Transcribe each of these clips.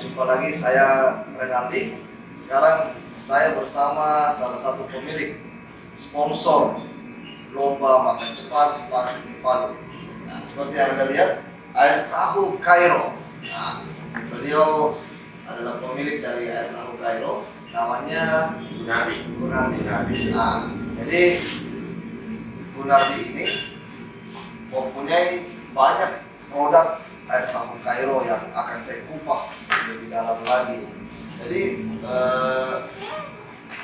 Jumpa lagi, saya Renaldi. Sekarang saya bersama salah satu pemilik sponsor lomba makan cepat Persib Palu. Nah, seperti yang Anda lihat, air tahu Kairo. Nah, beliau adalah pemilik dari air tahu Kairo, namanya Gunardi. Nah, jadi Gunardi ini mempunyai banyak produk air tahu Kairo yang akan saya kupas lebih dalam lagi. Jadi,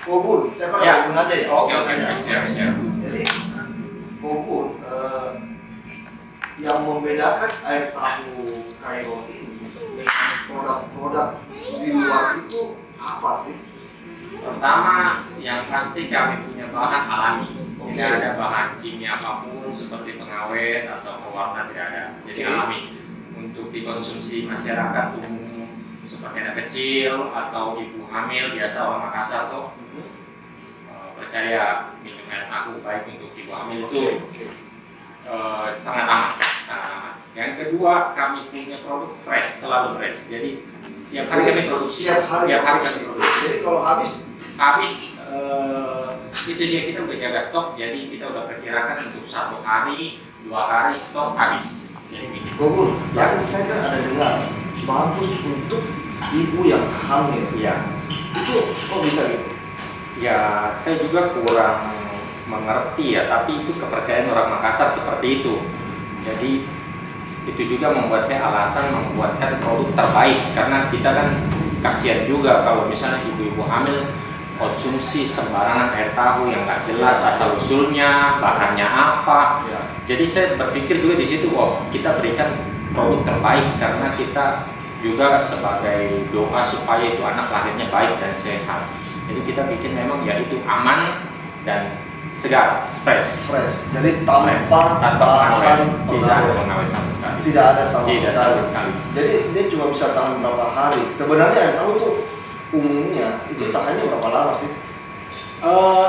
Kogun, saya panggil Kogun aja ya. Oke, siap. Jadi, Kogun, yang membedakan air tahu Kairo ini, produk-produk di luar itu apa sih? Pertama, yang pasti kami punya bahan alami. Tidak ada bahan kimia apapun seperti pengawet atau pewarna, tidak ada. Jadi alami. Untuk dikonsumsi masyarakat umum seperti anak kecil atau ibu hamil, biasa orang Makassar tuh percaya minum air tahu baik untuk ibu hamil itu sangat aman. Yang kedua, kami punya produk fresh, selalu fresh. Jadi tiap hari kami produksi. Tiap hari kami produksi. produksi. Jadi kalau habis itu dia, kita udah jaga stok. Jadi kita udah perkirakan untuk 1 hari, 2 hari stok habis. Jadi ini. Kogun, yang saya kan ada dengar bagus untuk ibu yang hamil. Ya, Itu kok bisa gitu? ya saya juga kurang mengerti ya, tapi itu kepercayaan orang Makassar seperti itu. Jadi itu juga membuat saya alasan membuatkan produk terbaik, karena kita kan kasihan juga kalau misalnya ibu-ibu hamil konsumsi sembarangan air tahu yang nggak jelas asal usulnya, bahannya apa. Ya. Jadi saya berpikir juga di situ, kita berikan produk terbaik karena kita juga sebagai doa supaya itu anak lahirnya baik dan sehat. Jadi kita bikin memang ya itu aman dan segar, fresh. Jadi tanpa pengawet, tidak ada pengawet. pengawet sama sekali. Tidak ada sama Tidak sekali. sama sekali. Jadi dia cuma bisa tahan berapa hari. Sebenarnya air tahu tuh umumnya itu tahannya berapa lama sih?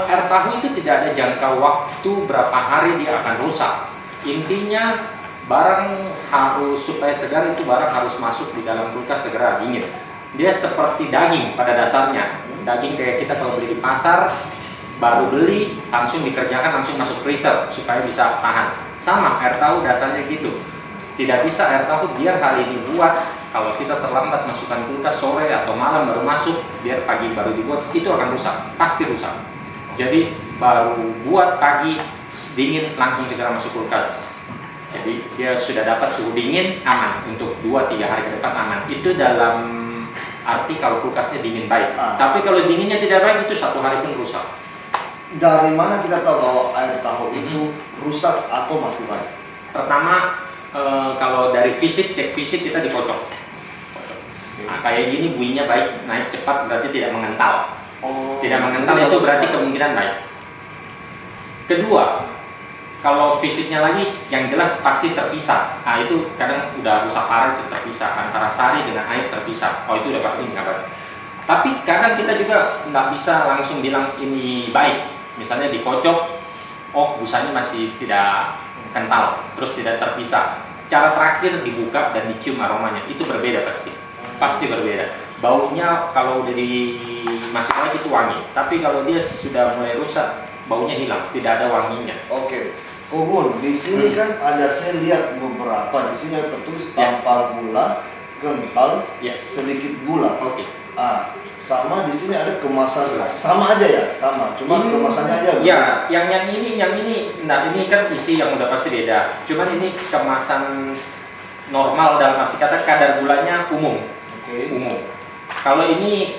Air tahu itu tidak ada jangka waktu berapa hari dia akan rusak. Intinya barang harus supaya segar, itu barang harus masuk di dalam kulkas segera dingin. Dia seperti daging pada dasarnya. Daging kayak kita kalau beli di pasar, baru beli langsung dikerjakan langsung masuk freezer supaya bisa tahan. Sama air tahu dasarnya gitu. Tidak bisa air tahu biar hari ini buat, kalau kita terlambat masukkan kulkas sore atau malam baru masuk, biar pagi baru dibuat, itu akan rusak, pasti rusak. Jadi baru buat pagi dingin langsung segera masuk kulkas. Jadi dia sudah dapat suhu dingin, aman untuk 2-3 hari ke depan, aman. Itu dalam arti kalau kulkasnya dingin baik. Tapi kalau dinginnya tidak baik, itu 1 hari pun rusak. Dari mana kita tahu bahwa air tahu itu rusak atau masih baik? Pertama, kalau dari fisik, cek fisik kita dikocok. Nah, kayak gini buihnya baik, naik cepat, berarti tidak mengental. Tidak mengental itu berarti kemungkinan baik. Kedua, kalau fisiknya lagi yang jelas pasti terpisah. Nah, itu kadang udah rusak parah, itu terpisah antara sari dengan air terpisah. Oh, itu udah pasti nggak baik. Tapi kadang kita juga nggak bisa langsung bilang ini baik. Misalnya dikocok, busanya masih tidak kental, terus tidak terpisah. Cara terakhir dibuka dan dicium aromanya, itu berbeda pasti berbeda. Baunya kalau udah masih lagi itu wangi, tapi kalau dia sudah mulai rusak, baunya hilang, tidak ada wanginya. Oke. Kogun, di sini kan ada, saya lihat beberapa di sini ada tertulis tanpa gula, kental, sedikit gula. Oke. Sama di sini ada kemasan, sama aja ya, sama, cuma kemasannya aja. Ya, yang ini, nah ini kan isi yang udah pasti beda. Cuman ini kemasan normal dalam arti kata kadar gulanya umum. Umum. Kalau ini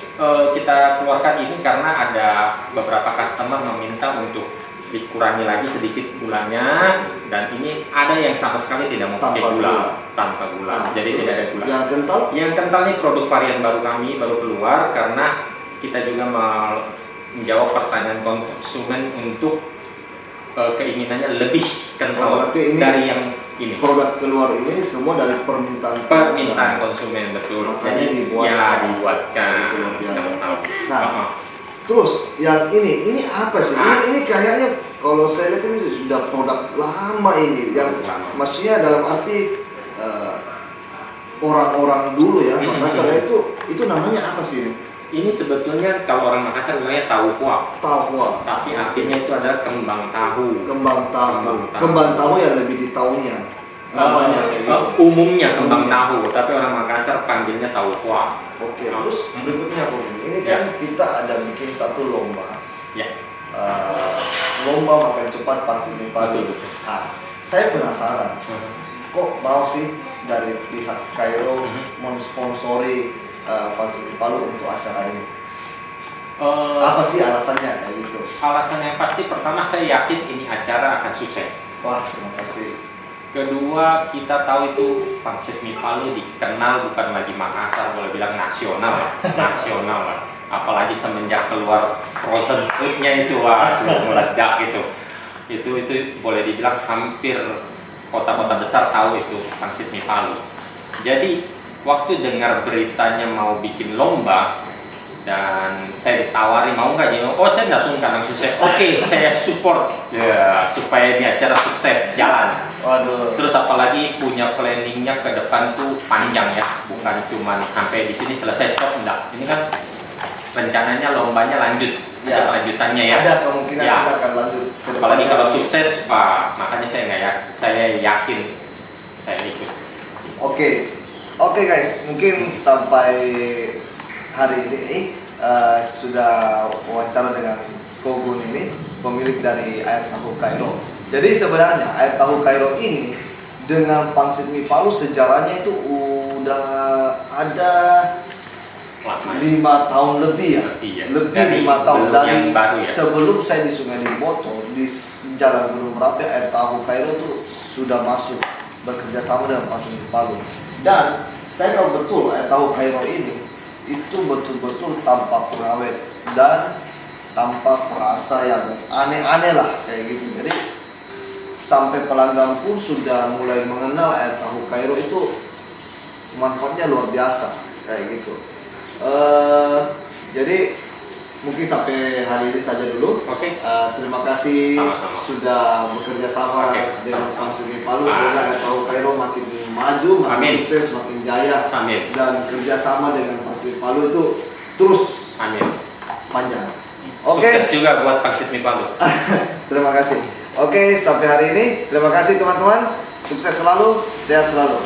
kita keluarkan ini karena ada beberapa customer meminta untuk dikurangi lagi sedikit gulanya, dan ini ada yang sama sekali tidak mau pakai gula, tanpa gula. Jadi tidak ada gula. Yang kental? Yang kental ini produk varian baru kami baru keluar karena kita juga menjawab pertanyaan konsumen untuk keinginannya lebih kental dari yang ini. Produk keluar ini semua dari permintaan konsumen, betul. Jadi dibuatkan. Luar biasa. Nah, terus yang ini apa sih? Ini kayaknya kalau saya lihat ini sudah produk lama ini, yang maksudnya dalam arti orang-orang dulu ya, Hmm. Makassar itu namanya apa sih? Ini sebetulnya kalau orang Makassar bilangnya tahu kuah, Tahu, tapi artinya itu adalah kembang tahu. kembang tahu. Kembang tahu. Kembang tahu yang lebih di tahunya. Namanya kayak gitu. Umumnya kembang Umumnya. tahu, tapi orang Makassar panggilnya tahu kuah. Oke, terus berikutnya Bung. Ini kan kita ada bikin satu lomba. Ya, Lomba makan cepat pangsit mie Palu. betul betul. Nah, saya penasaran, kok mau sih dari pihak Kairo mensponsori pangsit mie Palu untuk acara ini? Apa sih alasannya kayak gitu? Alasan yang pasti pertama saya yakin ini acara akan sukses. Wah, terima kasih. Kedua, kita tahu itu pangsit mie Palu dikenal bukan lagi Makassar, boleh bilang nasional lah. Nasional lah. Apalagi semenjak keluar frozen foodnya itu, wah, meledak gitu. Itu boleh dibilang hampir kota-kota besar tahu itu pangsit mie Palu. Jadi, waktu dengar beritanya mau bikin lomba, dan saya ditawari mau nggak nih, oh saya nggak sungkan, langsung saya oke, saya support ya supaya ini acara sukses jalan. Waduh. Terus apalagi punya planningnya ke depan tuh panjang ya, bukan cuma sampai di sini selesai stop, enggak. Ini kan rencananya lombanya lanjut, Ya. ada kelanjutannya ya. Ada kemungkinan Ya. kita akan lanjut. ke Apalagi depannya. kalau sukses, Pak, makanya saya nggak ya, saya yakin saya ikut. Oke guys, mungkin sampai hari ini sudah wawancara dengan Kogun ini, pemilik dari Air Tahu Kairo. Jadi sebenarnya Air Tahu Kairo ini dengan pangsit mie Palu sejarahnya itu udah ada Lama. 5 tahun lebih ya. Lebih ya. Lebih Dari 5 tahun belum dari yang baru ya. sebelum saya di Sungai Limboto di Jalan Gunung Merapi, Air Tahu Kairo itu sudah masuk bekerja sama dengan pangsit mie Palu. Dan saya tahu betul Air Tahu Kairo ini itu betul-betul tanpa pengawet dan tanpa perasa yang aneh-aneh lah kayak gitu. Jadi sampai pelanggan pun sudah mulai mengenal Air Tahu Kairo itu manfaatnya luar biasa kayak gitu. Jadi mungkin sampai hari ini saja dulu. Oke. Terima kasih Sama-sama. sudah bekerja sama Oke, dengan sama-sama. pangsit mie Palu. Semoga Air Tahu Kairo makin maju, makin Amin. sukses, makin jaya, Amin. dan kerjasama dengan pangsit mie Palu itu terus Amin. panjang. Sukses juga buat pangsit mie Palu. Terima kasih. Oke, sampai hari ini terima kasih teman-teman. Sukses selalu, sehat selalu.